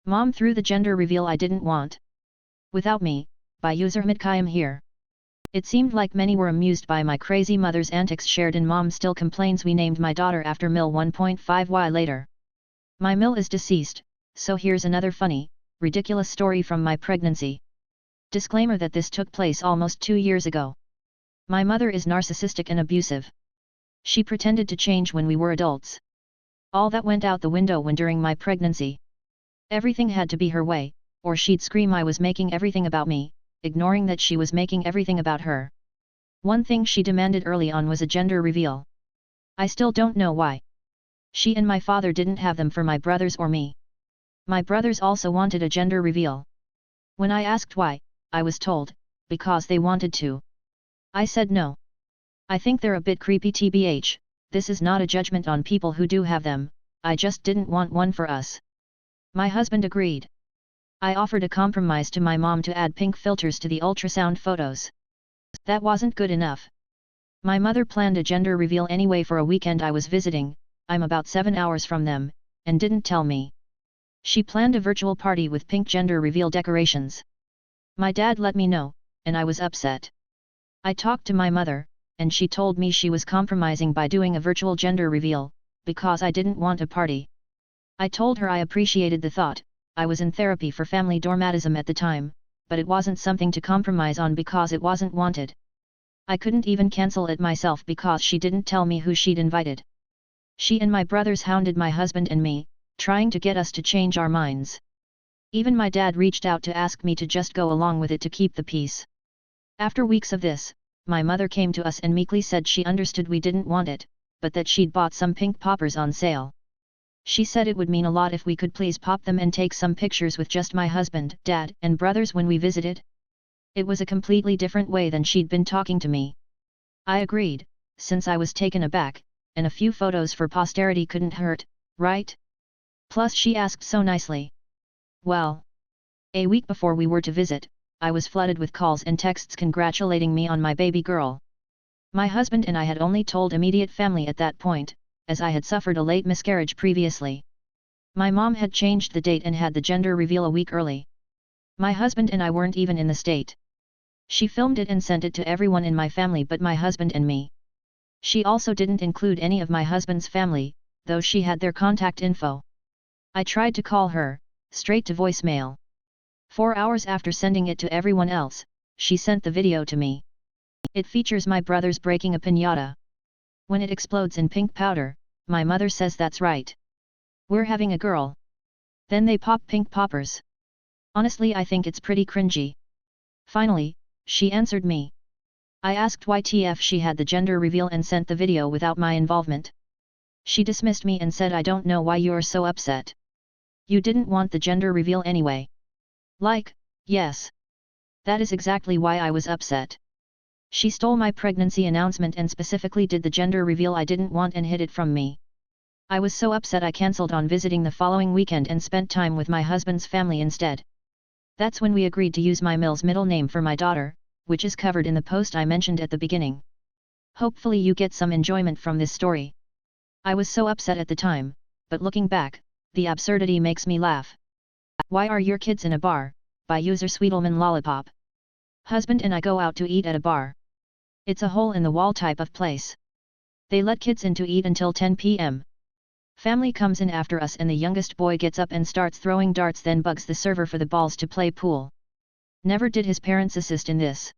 Mom threw the gender reveal I didn't want. Without me, by user Midkayam here. It seemed like many were amused by my crazy mother's antics shared in Mom still complains we named my daughter after Mill 1.5y later. My Mill is deceased, so here's another funny, ridiculous story from my pregnancy. Disclaimer that this took place almost 2 years ago. My mother is narcissistic and abusive. She pretended to change when we were adults. All that went out the window when during my pregnancy. Everything had to be her way, or she'd scream I was making everything about me, ignoring that she was making everything about her. One thing she demanded early on was a gender reveal. I still don't know why. She and my father didn't have them for my brothers or me. My brothers also wanted a gender reveal. When I asked why, I was told, because they wanted to. I said no. I think they're a bit creepy tbh, this is not a judgment on people who do have them, I just didn't want one for us. My husband agreed. I offered a compromise to my mom to add pink filters to the ultrasound photos. That wasn't good enough. My mother planned a gender reveal anyway for a weekend I was visiting, I'm about 7 hours from them, and didn't tell me. She planned a virtual party with pink gender reveal decorations. My dad let me know, and I was upset. I talked to my mother, and she told me she was compromising by doing a virtual gender reveal, because I didn't want a party. I told her I appreciated the thought, I was in therapy for family dormatism at the time, but it wasn't something to compromise on because it wasn't wanted. I couldn't even cancel it myself because she didn't tell me who she'd invited. She and my brothers hounded my husband and me, trying to get us to change our minds. Even my dad reached out to ask me to just go along with it to keep the peace. After weeks of this, my mother came to us and meekly said she understood we didn't want it, but that she'd bought some pink poppers on sale. She said it would mean a lot if we could please pop them and take some pictures with just my husband, dad, and brothers when we visited. It was a completely different way than she'd been talking to me. I agreed, since I was taken aback, and a few photos for posterity couldn't hurt, right? Plus she asked so nicely. Well, a week before we were to visit, I was flooded with calls and texts congratulating me on my baby girl. My husband and I had only told immediate family at that point, as I had suffered a late miscarriage previously. My mom had changed the date and had the gender reveal a week early. My husband and I weren't even in the state. She filmed it and sent it to everyone in my family but my husband and me. She also didn't include any of my husband's family, though she had their contact info. I tried to call her, straight to voicemail. 4 hours after sending it to everyone else, she sent the video to me. It features my brothers breaking a piñata. When it explodes in pink powder, my mother says that's right. We're having a girl. Then they pop pink poppers. Honestly, I think it's pretty cringy. Finally, she answered me. I asked why TF she had the gender reveal and sent the video without my involvement. She dismissed me and said I don't know why you're so upset. You didn't want the gender reveal anyway. Like, yes. That is exactly why I was upset. She stole my pregnancy announcement and specifically did the gender reveal I didn't want and hid it from me. I was so upset I cancelled on visiting the following weekend and spent time with my husband's family instead. That's when we agreed to use my Mill's middle name for my daughter, which is covered in the post I mentioned at the beginning. Hopefully you get some enjoyment from this story. I was so upset at the time, but looking back, the absurdity makes me laugh. Why are your kids in a bar? By user Sweetelman Lollipop. Husband and I go out to eat at a bar. It's a hole-in-the-wall type of place. They let kids in to eat until 10 p.m. Family comes in after us and the youngest boy gets up and starts throwing darts, then bugs the server for the balls to play pool. Never did his parents assist in this.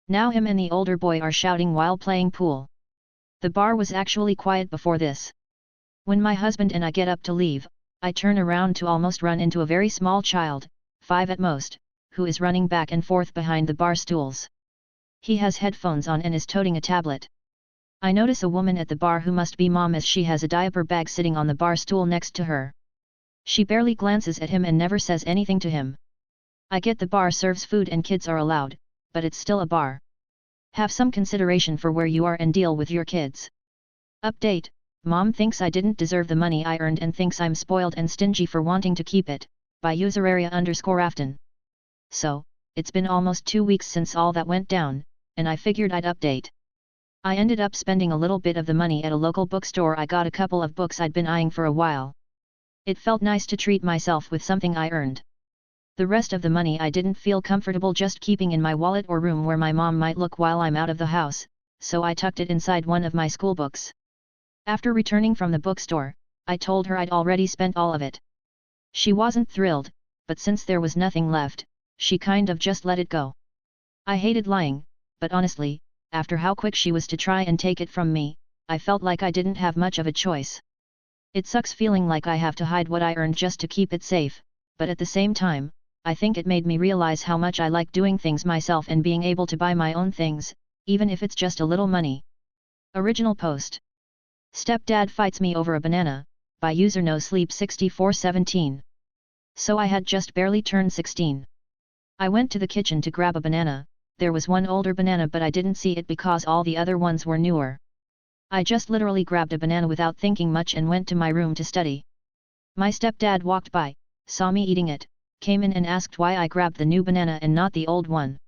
Now him and the older boy are shouting while playing pool. The bar was actually quiet before this. When my husband and I get up to leave, I turn around to almost run into a very small child, 5 at most, who is running back and forth behind the bar stools. He has headphones on and is toting a tablet. I notice a woman at the bar who must be mom as she has a diaper bag sitting on the bar stool next to her. She barely glances at him and never says anything to him. I get the bar serves food and kids are allowed, but it's still a bar. Have some consideration for where you are and deal with your kids. Update: Mom thinks I didn't deserve the money I earned and thinks I'm spoiled and stingy for wanting to keep it, by userarea_Afton. So, it's been almost 2 weeks since all that went down, and I figured I'd update. I ended up spending a little bit of the money at a local bookstore. I got a couple of books I'd been eyeing for a while. It felt nice to treat myself with something I earned. The rest of the money I didn't feel comfortable just keeping in my wallet or room where my mom might look while I'm out of the house, so I tucked it inside one of my school books. After returning from the bookstore, I told her I'd already spent all of it. She wasn't thrilled, but since there was nothing left, she kind of just let it go. I hated lying, but honestly, after how quick she was to try and take it from me, I felt like I didn't have much of a choice. It sucks feeling like I have to hide what I earned just to keep it safe, but at the same time, I think it made me realize how much I like doing things myself and being able to buy my own things, even if it's just a little money. Original post. Stepdad fights me over a banana, by user NoSleep6417. So I had just barely turned 16. I went to the kitchen to grab a banana. There was one older banana but I didn't see it because all the other ones were newer. I just literally grabbed a banana without thinking much and went to my room to study. My stepdad walked by, saw me eating it, came in and asked why I grabbed the new banana and not the old one.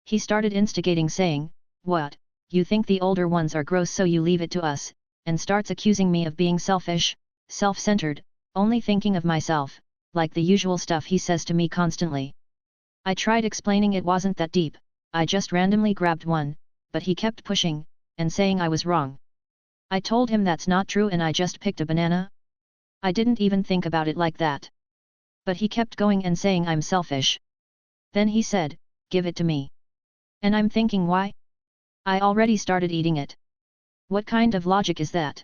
He started instigating saying, "What, you think the older ones are gross so you leave it to us," and starts accusing me of being selfish, self-centered, only thinking of myself, like the usual stuff he says to me constantly. I tried explaining it wasn't that deep, I just randomly grabbed one, but he kept pushing, and saying I was wrong. I told him that's not true and I just picked a banana. I didn't even think about it like that. But he kept going and saying I'm selfish. Then he said, "Give it to me." And I'm thinking why? I already started eating it. What kind of logic is that?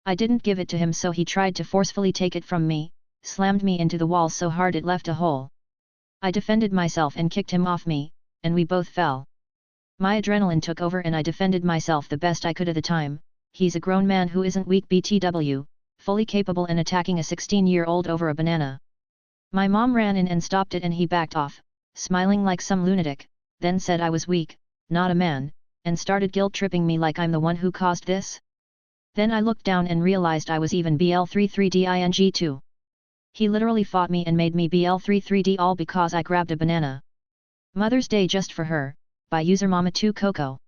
I didn't give it to him so he tried to forcefully take it from me, slammed me into the wall so hard it left a hole. I defended myself and kicked him off me, and we both fell. My adrenaline took over and I defended myself the best I could at the time. He's a grown man who isn't weak BTW, fully capable and attacking a 16-year-old over a banana. My mom ran in and stopped it and he backed off, smiling like some lunatic, then said I was weak, not a man, and started guilt-tripping me like I'm the one who caused this. Then I looked down and realized I was even BL33DING too. He literally fought me and made me BL33D all because I grabbed a banana. Mother's Day just for her, by user Mama2Coco.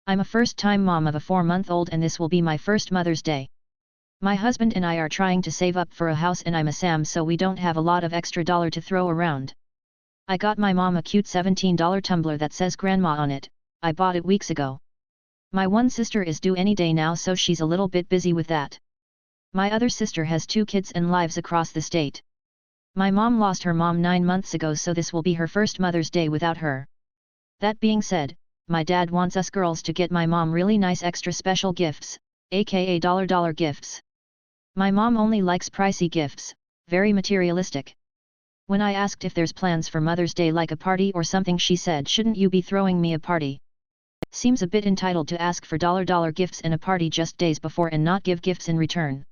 I'm a first-time mom of a 4-month-old and this will be my first Mother's Day. My husband and I are trying to save up for a house and I'm a Sam so we don't have a lot of extra dollar to throw around. I got my mom a cute $17 tumbler that says Grandma on it. I bought it weeks ago. My one sister is due any day now so she's a little bit busy with that. My other sister has 2 kids and lives across the state. My mom lost her mom 9 months ago so this will be her first Mother's Day without her. That being said, my dad wants us girls to get my mom really nice extra special gifts, aka dollar gifts. My mom only likes pricey gifts, very materialistic. When I asked if there's plans for Mother's Day like a party or something she said shouldn't you be throwing me a party? Seems a bit entitled to ask for dollar gifts and a party just days before and not give gifts in return.